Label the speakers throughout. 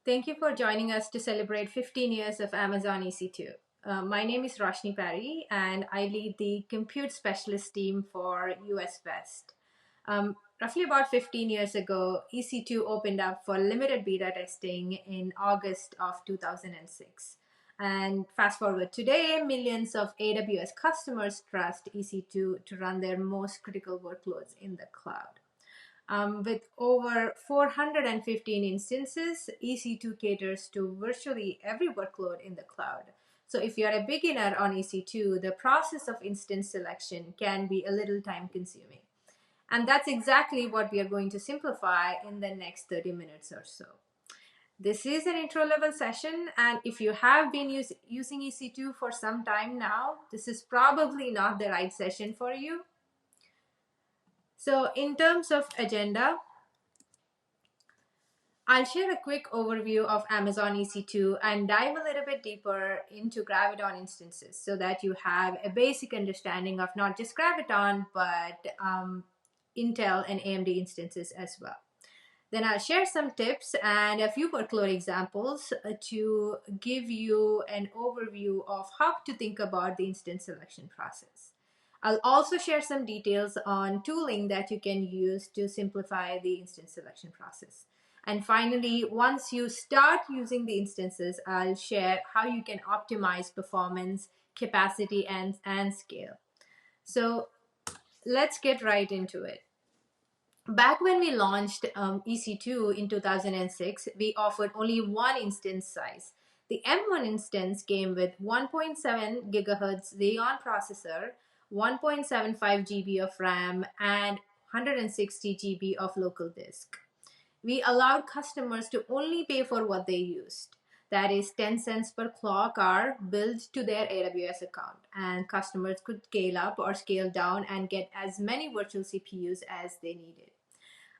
Speaker 1: Thank you for joining us to celebrate 15 years of Amazon EC2. My name is Roshni Parry, and I lead the compute specialist team for US West. Roughly about 15 years ago, EC2 opened up for limited beta testing in August of 2006. And fast forward today, millions of AWS customers trust EC2 to run their most critical workloads in the cloud. With over 415 instances, EC2 caters to virtually every workload in the cloud. So if you're a beginner on EC2, the process of instance selection can be a little time consuming. And that's exactly what we are going to simplify in the next 30 minutes or so. This is an intro level session, and if you have been using EC2 for some time now, this is probably not the right session for you. So in terms of agenda, I'll share a quick overview of Amazon EC2 and dive a little bit deeper into Graviton instances so that you have a basic understanding of not just Graviton, but Intel and AMD instances as well. Then I'll share some tips and a few workload examples to give you an overview of how to think about the instance selection process. I'll also share some details on tooling that you can use to simplify the instance selection process. And finally, once you start using the instances, I'll share how you can optimize performance, capacity, and scale. So let's get right into it. Back when we launched EC2 in 2006, we offered only one instance size. The M1 instance came with 1.7 gigahertz Xeon processor, 1.75 GB of RAM, and 160 GB of local disk. We allowed customers to only pay for what they used. That is 10 cents per clock hour billed to their AWS account. And customers could scale up or scale down and get as many virtual CPUs as they needed.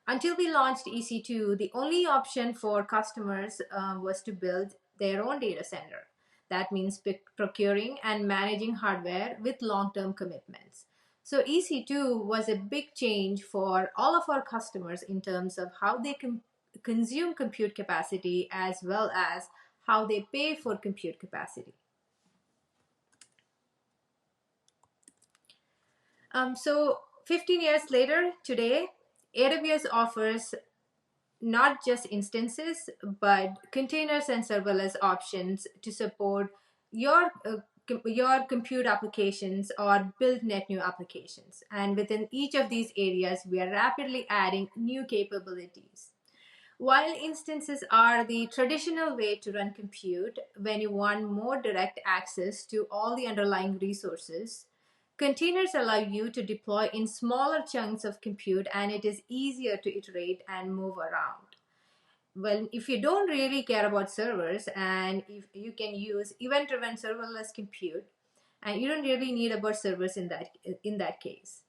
Speaker 1: Until we launched EC2, the only option for customers was to build their own data center. That means procuring and managing hardware with long-term commitments. So EC2 was a big change for all of our customers in terms of how they consume compute capacity as well as how they pay for compute capacity. So 15 years later, today, AWS offers not just instances, but containers and serverless options to support your compute applications or build net new applications. And within each of these areas, we are rapidly adding new capabilities. While instances are the traditional way to run compute when you want more direct access to all the underlying resources, containers allow you to deploy in smaller chunks of compute, and it is easier to iterate and move around. Well, if you don't really care about servers, and if you can use event-driven serverless compute, and you don't really need about servers in that case.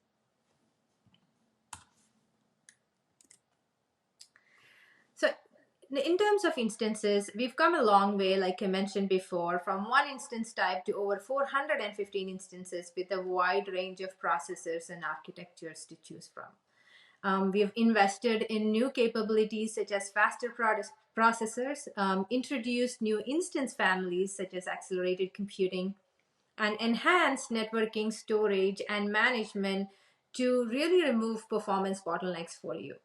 Speaker 1: So in terms of instances, we've come a long way, like I mentioned before, from one instance type to over 415 instances with a wide range of processors and architectures to choose from. We have invested in new capabilities such as faster processors, introduced new instance families such as accelerated computing, and enhanced networking, storage, and management to really remove performance bottlenecks for you.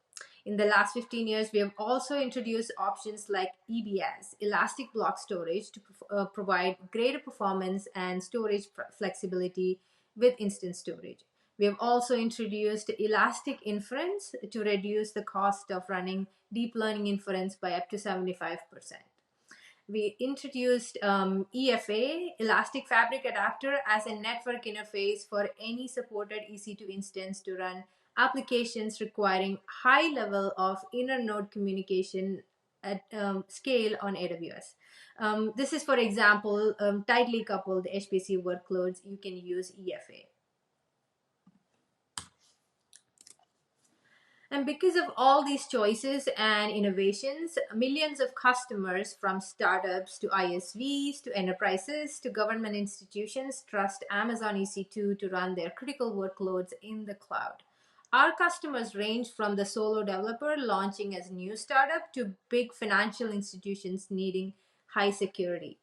Speaker 1: In the last 15 years, we have also introduced options like EBS, Elastic Block Storage, to provide greater performance and storage flexibility with instant storage. We have also introduced Elastic Inference to reduce the cost of running deep learning inference by up to 75%. We introduced EFA, Elastic Fabric Adapter, as a network interface for any supported EC2 instance to run applications requiring high level of inter-node communication at scale on AWS. This is, for example, tightly coupled HPC workloads. You can use EFA. And because of all these choices and innovations, millions of customers, from startups to ISVs to enterprises to government institutions, trust Amazon EC2 to run their critical workloads in the cloud. Our customers range from the solo developer launching as a new startup to big financial institutions needing high security.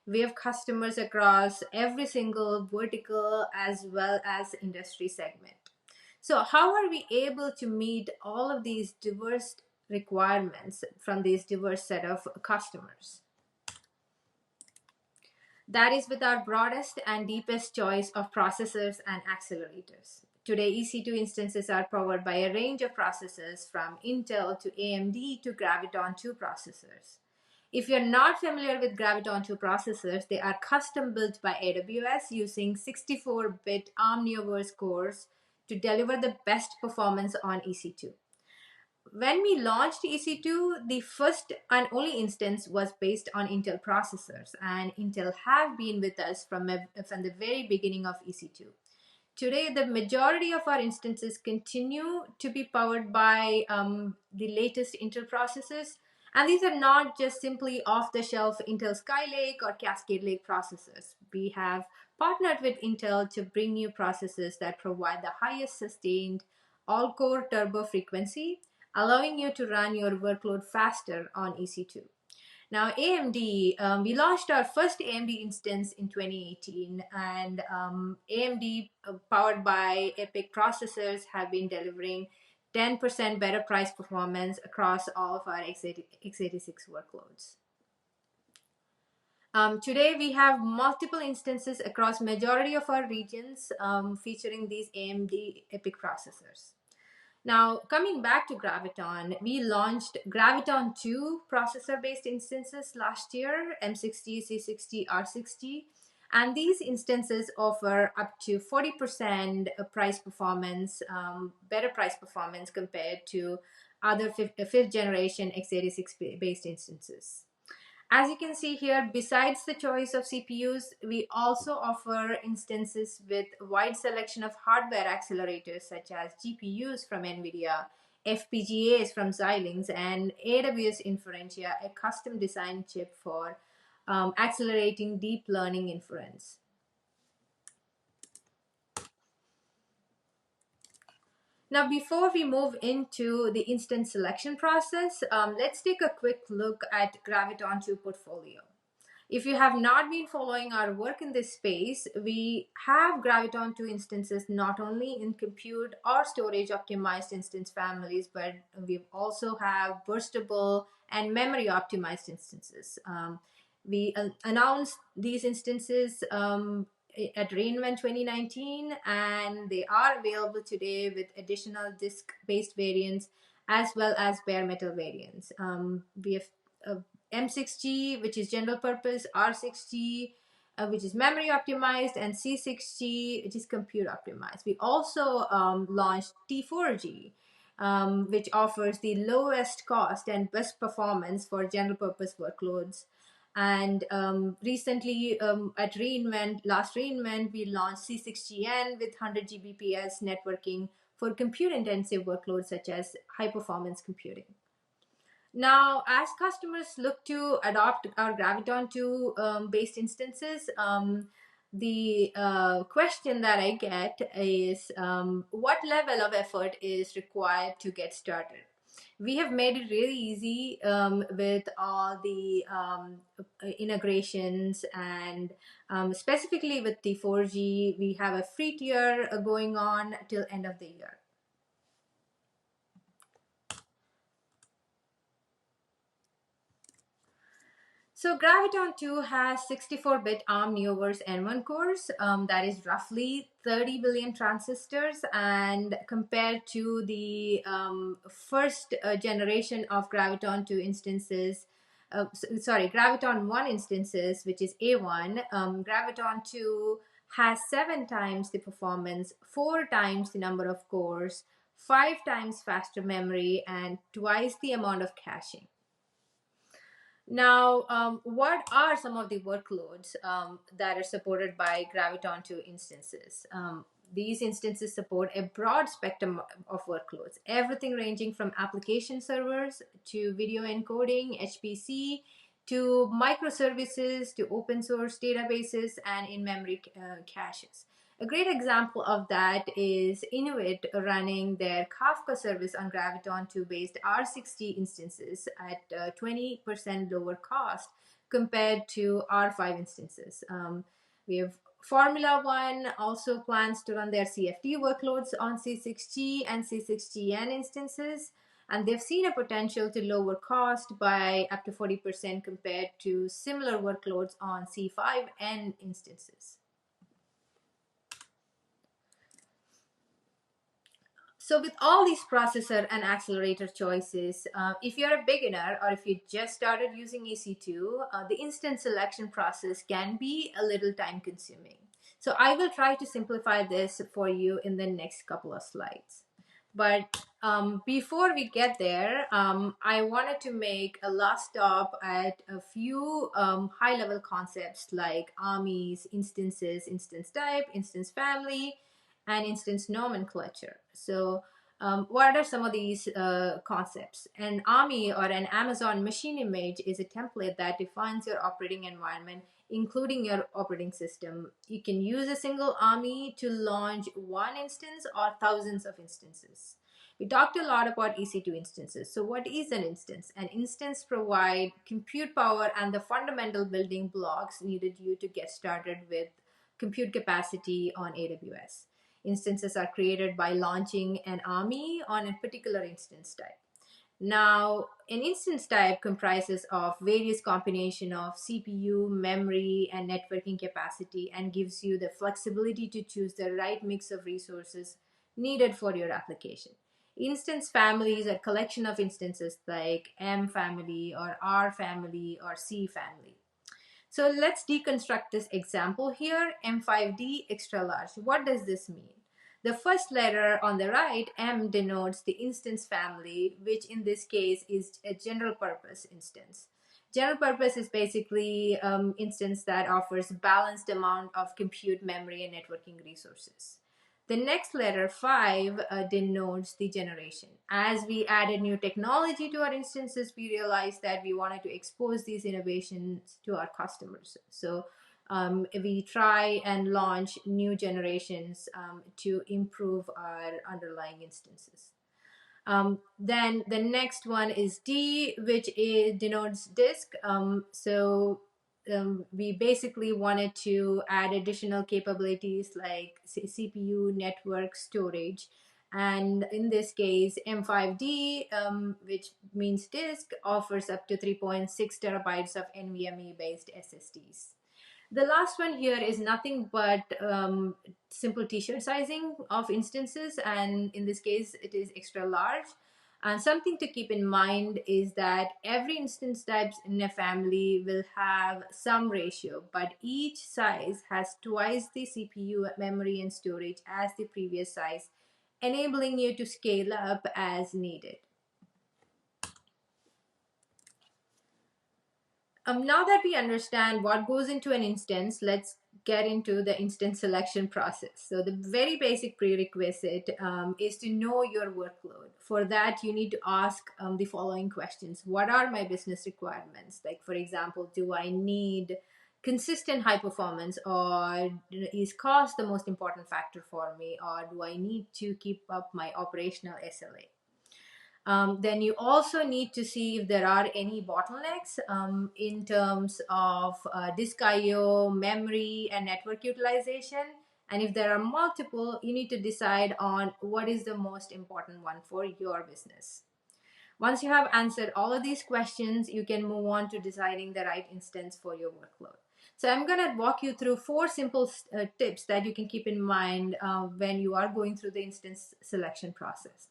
Speaker 1: We have customers across every single vertical as well as industry segment. So, how are we able to meet all of these diverse requirements from these diverse set of customers? That is with our broadest and deepest choice of processors and accelerators. Today, EC2 instances are powered by a range of processors from Intel to AMD to Graviton2 processors. If you're not familiar with Graviton2 processors, they are custom built by AWS using 64-bit Omniverse cores to deliver the best performance on EC2. When we launched EC2, the first and only instance was based on Intel processors, and Intel have been with us from the very beginning of EC2. Today, the majority of our instances continue to be powered by the latest Intel processors, and these are not just simply off-the-shelf Intel Skylake or Cascade Lake processors. We have partnered with Intel to bring new processors that provide the highest sustained all-core turbo frequency, allowing you to run your workload faster on EC2. Now, AMD, we launched our first AMD instance in 2018, and AMD, powered by EPYC processors, have been delivering 10% better price performance across all of our x86 workloads. Today, we have multiple instances across majority of our regions featuring these AMD EPYC processors. Now, coming back to Graviton, we launched Graviton2 processor-based instances last year, M60, C60, R60, and these instances offer up to 40% price performance, better price performance compared to other fifth generation x86-based instances. As you can see here, besides the choice of CPUs, we also offer instances with a wide selection of hardware accelerators such as GPUs from NVIDIA, FPGAs from Xilinx, and AWS Inferentia, a custom designed chip for accelerating deep learning inference. Now, before we move into the instance selection process, let's take a quick look at Graviton2 portfolio. If you have not been following our work in this space, we have Graviton2 instances not only in compute or storage optimized instance families, but we also have burstable and memory optimized instances. We announced these instances at reInvent 2019, and they are available today with additional disk-based variants as well as bare metal variants. We have M60, which is general purpose, R60, which is memory optimized, and C60, which is compute optimized. We also launched T4G, which offers the lowest cost and best performance for general purpose workloads. And recently at reInvent, last reInvent, we launched C60N with 100 Gbps networking for compute intensive workloads such as high performance computing. Now, as customers look to adopt our Graviton2 based instances, the question that I get is what level of effort is required to get started? We have made it really easy with all the integrations, and specifically with the 4G, we have a free tier going on till end of the year. So Graviton2 has 64-bit Omniverse N1 cores, that is roughly 30 billion transistors, and compared to the first generation of Graviton2 instances, Graviton1 instances, which is A1, Graviton2 has 7 times the performance, 4 times the number of cores, 5 times faster memory, and twice the amount of caching. Now, what are some of the workloads that are supported by Graviton2 instances? These instances support a broad spectrum of workloads, everything ranging from application servers to video encoding, HPC, to microservices, to open source databases, and in-memory caches. A great example of that is Innovate running their Kafka service on Graviton2-based R60 instances at 20% lower cost compared to R5 instances. We have Formula One also plans to run their CFD workloads on C6G and C6GN instances, and they've seen a potential to lower cost by up to 40% compared to similar workloads on C5N instances. So with all these processor and accelerator choices, if you're a beginner or if you just started using EC2, the instant selection process can be a little time consuming. So I will try to simplify this for you in the next couple of slides. But before we get there, I wanted to make a last stop at a few high-level concepts like armies, instances, instance type, instance family, and instance nomenclature. So what are some of these concepts? An army or an Amazon machine image is a template that defines your operating environment, including your operating system. You can use a single army to launch one instance or thousands of instances. We talked a lot about EC2 instances. So what is an instance? An instance provides compute power and the fundamental building blocks needed you to get started with compute capacity on AWS. Instances are created by launching an army on a particular instance type. Now, an instance type comprises of various combination of CPU, memory, and networking capacity and gives you the flexibility to choose the right mix of resources needed for your application. Instance families are a collection of instances like M family or R family or C family. So let's deconstruct this example here, M5D extra large. What does this mean? The first letter on the right, M, denotes the instance family, which in this case is a general purpose instance. General purpose is basically instance that offers balanced amount of compute, memory, and networking resources. The next letter, 5, denotes the generation. As we added new technology to our instances, we realized that we wanted to expose these innovations to our customers. So we try and launch new generations to improve our underlying instances. Then the next one is D, which denotes disk. We basically wanted to add additional capabilities like CPU, network, storage. And in this case, M5D, which means disk, offers up to 3.6 terabytes of NVMe-based SSDs. The last one here is nothing but simple t-shirt sizing of instances, and in this case it is extra large. And something to keep in mind is that every instance types in a family will have some ratio, but each size has twice the CPU, memory, and storage as the previous size, enabling you to scale up as needed. Now that we understand what goes into an instance, let's get into the instance selection process. So the very basic prerequisite is to know your workload. For that, you need to ask the following questions. What are my business requirements? Like, for example, do I need consistent high performance, or is cost the most important factor for me, or do I need to keep up my operational SLA? Then you also need to see if there are any bottlenecks in terms of disk I/O, memory, and network utilization. And if there are multiple, you need to decide on what is the most important one for your business. Once you have answered all of these questions, you can move on to deciding the right instance for your workload. So I'm going to walk you through 4 simple tips that you can keep in mind when you are going through the instance selection process.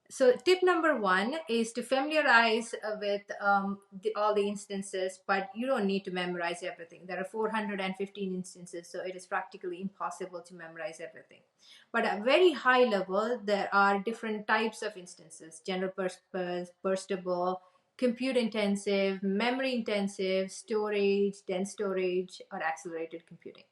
Speaker 1: So tip number 1 is to familiarize with all the instances, but you don't need to memorize everything. There are 415 instances, so it is practically impossible to memorize everything. But at very high level, there are different types of instances: general purpose, burstable, compute intensive, memory intensive, storage, dense storage, or accelerated computing.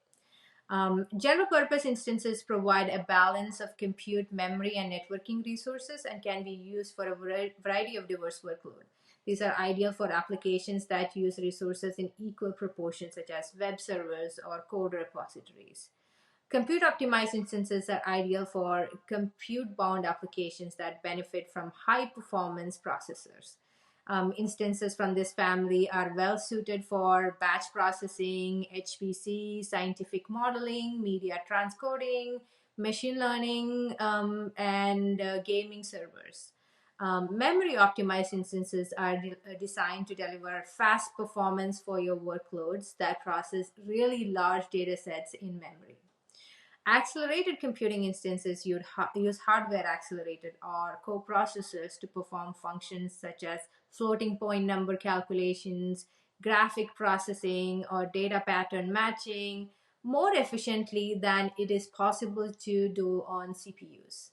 Speaker 1: General purpose instances provide a balance of compute, memory, and networking resources and can be used for a variety of diverse workloads. These are ideal for applications that use resources in equal proportions, such as web servers or code repositories. Compute optimized instances are ideal for compute bound applications that benefit from high performance processors. Instances from this family are well suited for batch processing, HPC, scientific modeling, media transcoding, machine learning, and gaming servers. Memory optimized instances are designed to deliver fast performance for your workloads that process really large data sets in memory. Accelerated computing instances use hardware accelerated or coprocessors to perform functions such as floating point number calculations, graphic processing, or data pattern matching more efficiently than it is possible to do on CPUs.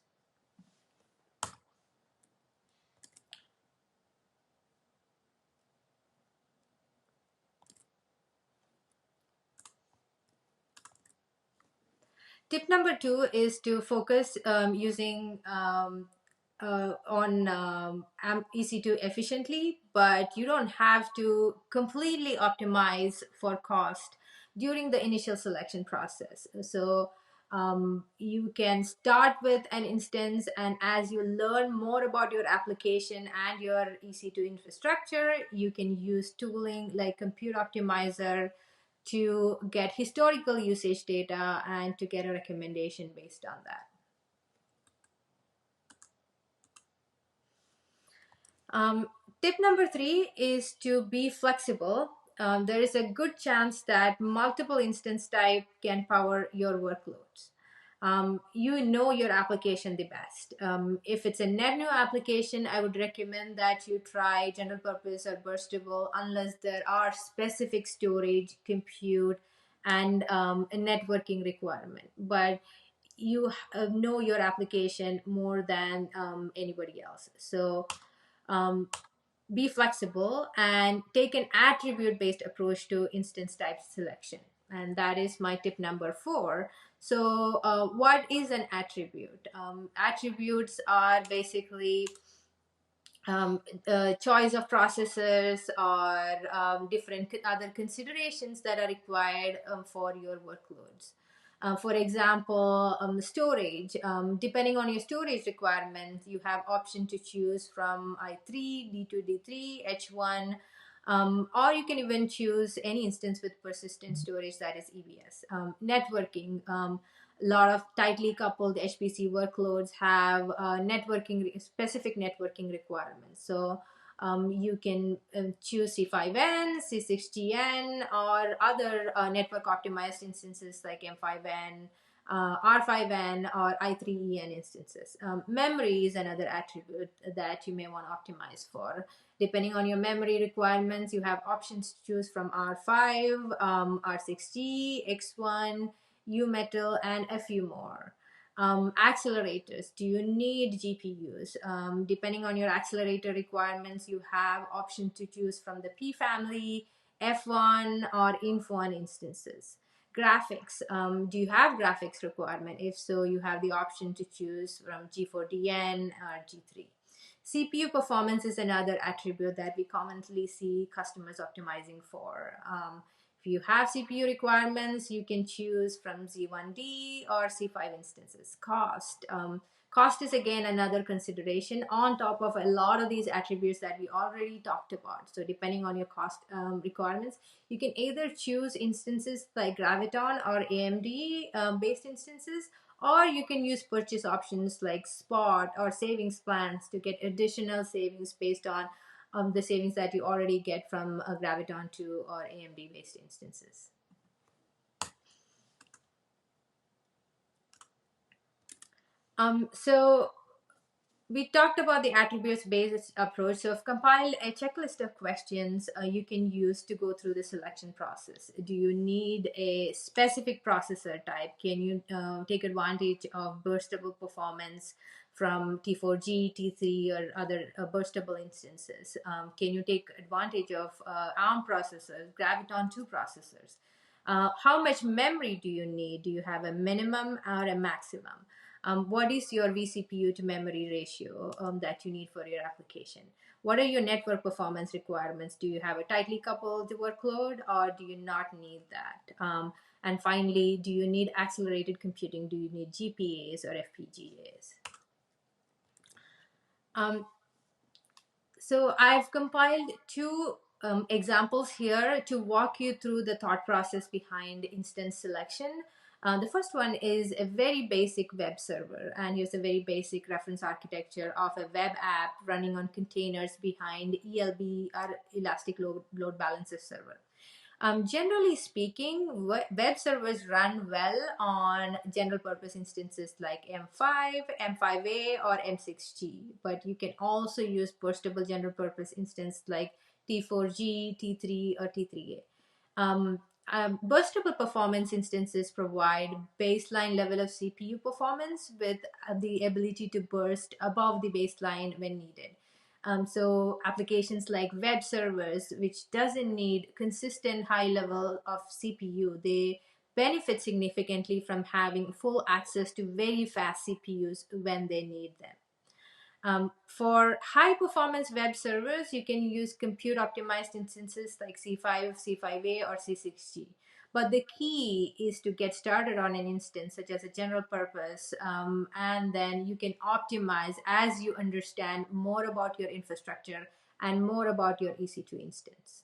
Speaker 1: Tip number 2 is to focus using on EC2 efficiently, but you don't have to completely optimize for cost during the initial selection process. So you can start with an instance, and as you learn more about your application and your EC2 infrastructure, you can use tooling like Compute Optimizer to get historical usage data and to get a recommendation based on that. Tip number 3 is to be flexible. There is a good chance that multiple instance type can power your workloads. You know your application the best. If it's a net new application, I would recommend that you try general purpose or burstable unless there are specific storage, compute, and a networking requirement. But you know your application more than anybody else. So um, be flexible and take an attribute based approach to instance type selection. And that is my tip number 4. So what is an attribute? Attributes are basically choice of processors or different other considerations that are required for your workloads. For example, storage. Depending on your storage requirements, you have option to choose from i3, D2, D3, H1, or you can even choose any instance with persistent storage, that is EBS. Networking. A lot of tightly coupled HPC workloads have specific networking requirements. So you can choose C5N, C6GN, or other network optimized instances like M5N, R5N, or I3EN instances. Memory is another attribute that you may want to optimize for. Depending on your memory requirements, you have options to choose from R5, R6G, X1, U-metal, and a few more. Accelerators. Do you need GPUs? Depending on your accelerator requirements, you have option to choose from the P family, F1, or Inf1 instances. Graphics. Do you have graphics requirement? If so, you have the option to choose from G4DN or G3. CPU performance is another attribute that we commonly see customers optimizing for. If you have CPU requirements, you can choose from Z1D or C5 instances. Cost. Cost is again another consideration on top of a lot of these attributes that we already talked about. So depending on your cost requirements, you can either choose instances like Graviton or AMD based instances, or you can use purchase options like spot or savings plans to get additional savings based on the savings that you already get from Graviton2 or AMD based instances. So we talked about the attributes based approach. So I've compiled a checklist of questions you can use to go through the selection process. Do you need a specific processor type? Can you take advantage of burstable performance from T4G, T3, or other burstable instances? Can you take advantage of ARM processors, Graviton2 processors? How much memory do you need? Do you have a minimum or a maximum? What is your vCPU to memory ratio that you need for your application? What are your network performance requirements? Do you have a tightly coupled workload or do you not need that? And finally, do you need accelerated computing? Do you need GPAs or FPGAs? So I've compiled two examples here to walk you through the thought process behind instance selection. The first one is a very basic web server, and here's a very basic reference architecture of a web app running on containers behind ELB or Elastic Load Balancer server. Generally speaking, web servers run well on general purpose instances like M5, M5A, or M6G, but you can also use burstable general purpose instance like T4G, T3, or T3A. Burstable performance instances provide baseline level of CPU performance with the ability to burst above the baseline when needed. So applications like web servers, which doesn't need consistent high level of CPU, they benefit significantly from having full access to very fast CPUs when they need them. For high performance web servers, you can use compute optimized instances like C5, C5A, or C6G. But the key is to get started on an instance such as a general purpose, and then you can optimize as you understand more about your infrastructure and more about your EC2 instance.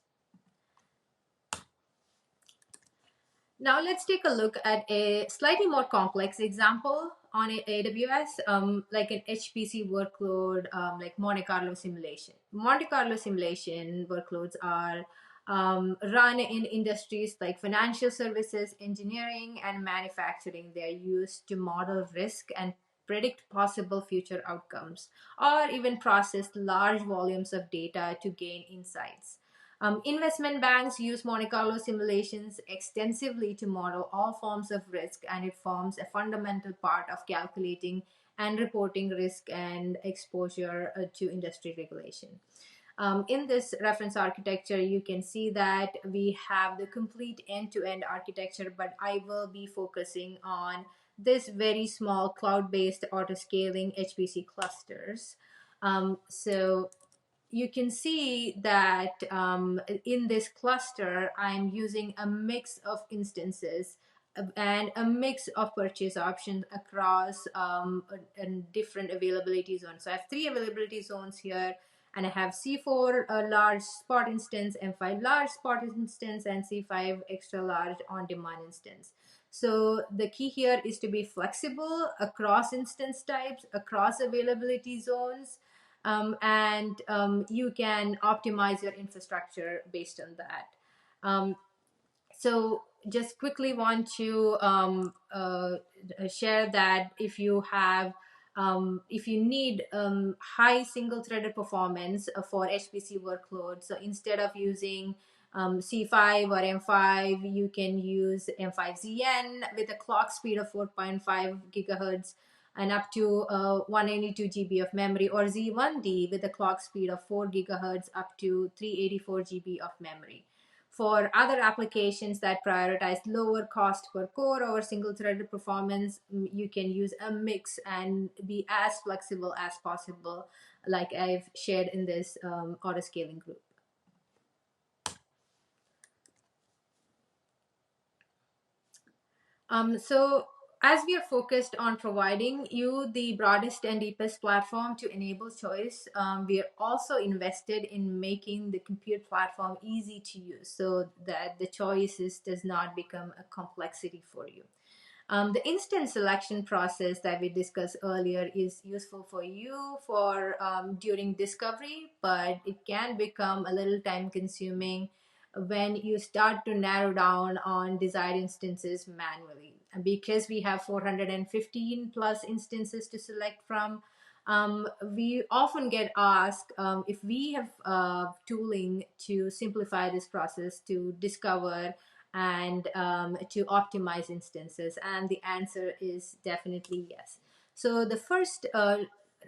Speaker 1: Now let's take a look at a slightly more complex example on AWS, like an HPC workload, like Monte Carlo simulation. Monte Carlo simulation workloads are run in industries like financial services, engineering, and manufacturing. They're used to model risk and predict possible future outcomes, or even process large volumes of data to gain insights. Investment banks use Monte Carlo simulations extensively to model all forms of risk, and it forms a fundamental part of calculating and reporting risk and exposure to industry regulation. In this reference architecture, you can see that we have the complete end-to-end architecture, but I will be focusing on this very small cloud-based auto-scaling HPC clusters. So you can see that in this cluster, I'm using a mix of instances and a mix of purchase options across different availability zones. So I have 3 availability zones here, and I have C4 large spot instance, M5 large spot instance, and C5 extra large on-demand instance. So the key here is to be flexible across instance types, across availability zones, and you can optimize your infrastructure based on that. So just quickly want to share that if you have if you need high single-threaded performance for HPC workloads, so instead of using C5 or M5, you can use M5ZN with a clock speed of 4.5 gigahertz and up to 192 GB of memory, or Z1D with a clock speed of 4 gigahertz up to 384 GB of memory. For other applications that prioritize lower cost per core over single-threaded performance, you can use a mix and be as flexible as possible, like I've shared in this auto-scaling group. So as we are focused on providing you the broadest and deepest platform to enable choice, we are also invested in making the compute platform easy to use so that the choices does not become a complexity for you. The instant selection process that we discussed earlier is useful for you for during discovery, but it can become a little time consuming when you start to narrow down on desired instances manually. And because we have 415 plus instances to select from, we often get asked if we have tooling to simplify this process to discover and to optimize instances, and the answer is definitely yes. So the first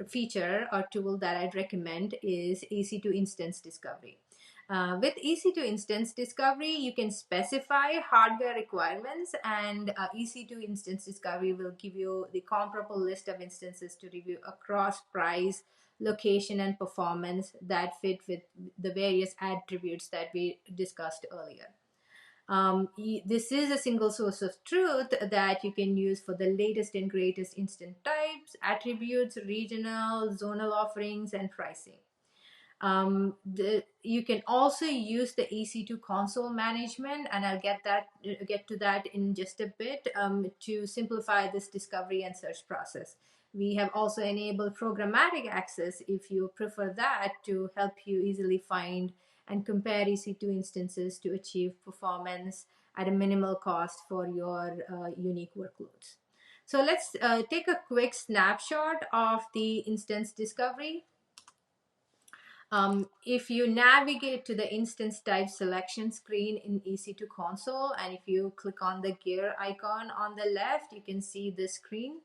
Speaker 1: feature or tool that I'd recommend is EC2 instance discovery. With EC2 instance discovery, you can specify hardware requirements, and EC2 instance discovery will give you the comparable list of instances to review across price, location, and performance that fit with the various attributes that we discussed earlier. This is a single source of truth that you can use for the latest and greatest instance types, attributes, regional, zonal offerings, and pricing. You can also use the EC2 console management, and I'll get to that in just a bit, to simplify this discovery and search process. We have also enabled programmatic access if you prefer that, to help you easily find and compare EC2 instances to achieve performance at a minimal cost for your unique workloads. So let's take a quick snapshot of the instance discovery. If you navigate to the instance type selection screen in EC2 console, and if you click on the gear icon on the left, you can see this screen.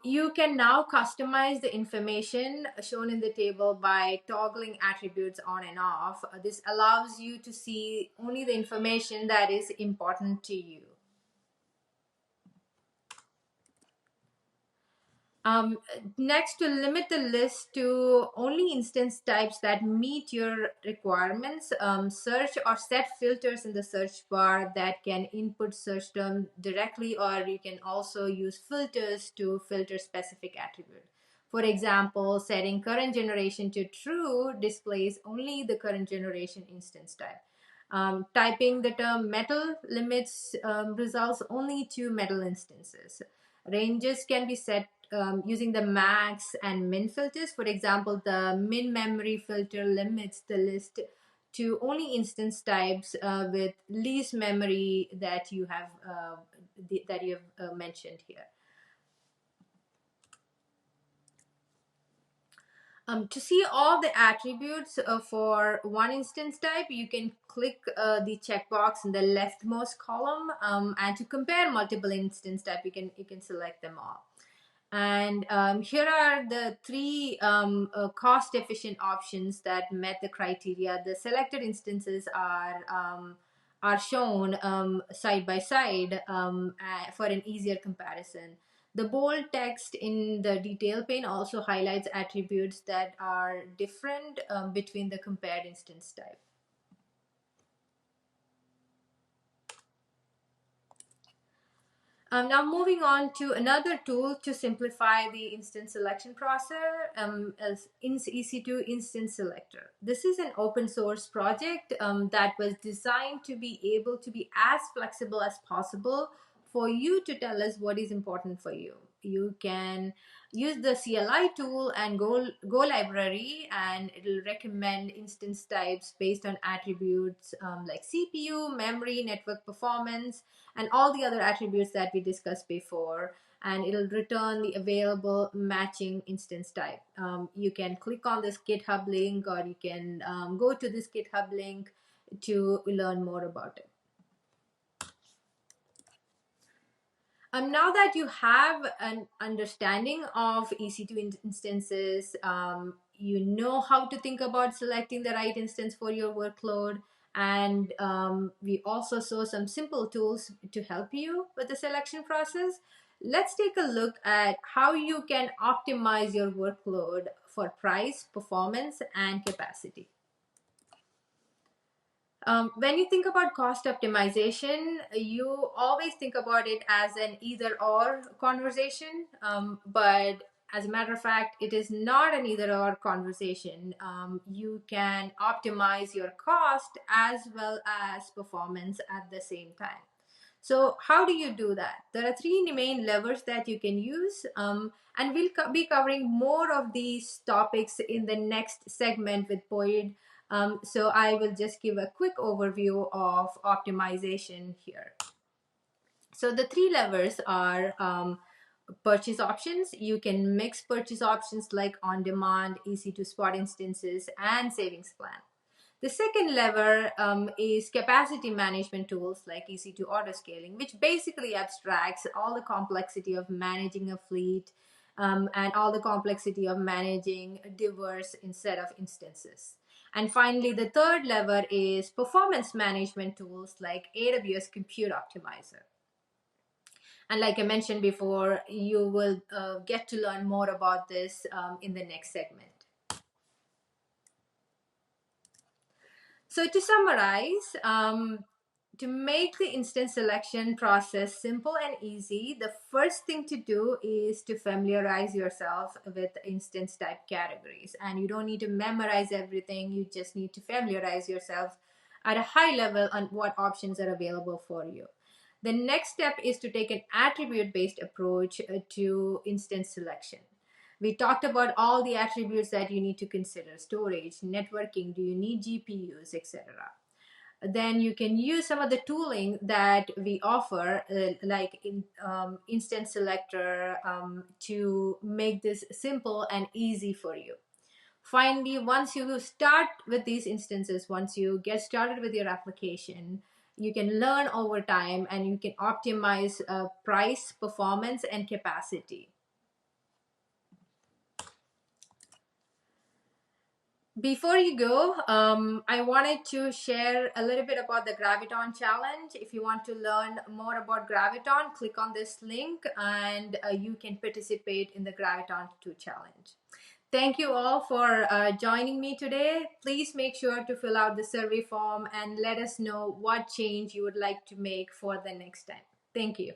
Speaker 1: You can now customize the information shown in the table by toggling attributes on and off. This allows you to see only the information that is important to you. Next, to limit the list to only instance types that meet your requirements, search or set filters in the search bar that can input search term directly, or you can also use filters to filter specific attribute. For example, setting current generation to true displays only the current generation instance type. Typing the term metal limits results only to metal instances. Ranges can be set using the max and min filters. For example, the min memory filter limits the list to only instance types with least memory that you have mentioned here. To see all the attributes for one instance type, you can click the checkbox in the leftmost column, and to compare multiple instance type, you can select them all. And here are the three cost-efficient options that met the criteria. The selected instances are shown side by side for an easier comparison. The bold text in the detail pane also highlights attributes that are different between the compared instance type. Now moving on to another tool to simplify the instance selection process, as EC2 Instance Selector. This is an open source project that was designed to be able to be as flexible as possible for you to tell us what is important for you. You can use the CLI tool and Go library, and it'll recommend instance types based on attributes like CPU, memory, network performance, and all the other attributes that we discussed before, and it'll return the available matching instance type. You can click on this GitHub link, or you can go to this GitHub link to learn more about it. Now that you have an understanding of EC2 instances, you know how to think about selecting the right instance for your workload. And we also saw some simple tools to help you with the selection process. Let's take a look at how you can optimize your workload for price, performance, and capacity. When you think about cost optimization, you always think about it as an either-or conversation, but as a matter of fact, it is not an either-or conversation. You can optimize your cost as well as performance at the same time. So how do you do that? There are three main levers that you can use, and we'll be covering more of these topics in the next segment with Boyd. So I will just give a quick overview of optimization here. So the three levers are purchase options. You can mix purchase options like on-demand, EC2 spot instances, and savings plan. The second lever is capacity management tools like EC2 autoscaling, which basically abstracts all the complexity of managing a fleet and all the complexity of managing diverse set of instances. And finally, the third lever is performance management tools like AWS Compute Optimizer. And like I mentioned before, you will get to learn more about this in the next segment. So to summarize, to make the instance selection process simple and easy, the first thing to do is to familiarize yourself with instance type categories. And you don't need to memorize everything, you just need to familiarize yourself at a high level on what options are available for you. The next step is to take an attribute based approach to instance selection. We talked about all the attributes that you need to consider: storage, networking, do you need GPUs, etc. Then you can use some of the tooling that we offer, like Instant Selector, to make this simple and easy for you. Finally, once you start with these instances, once you get started with your application, you can learn over time and you can optimize price, performance, and capacity. Before you go, I wanted to share a little bit about the Graviton challenge. If you want to learn more about Graviton, click on this link and you can participate in the Graviton2 challenge. Thank you all for joining me today. Please make sure to fill out the survey form and let us know what change you would like to make for the next time. Thank you.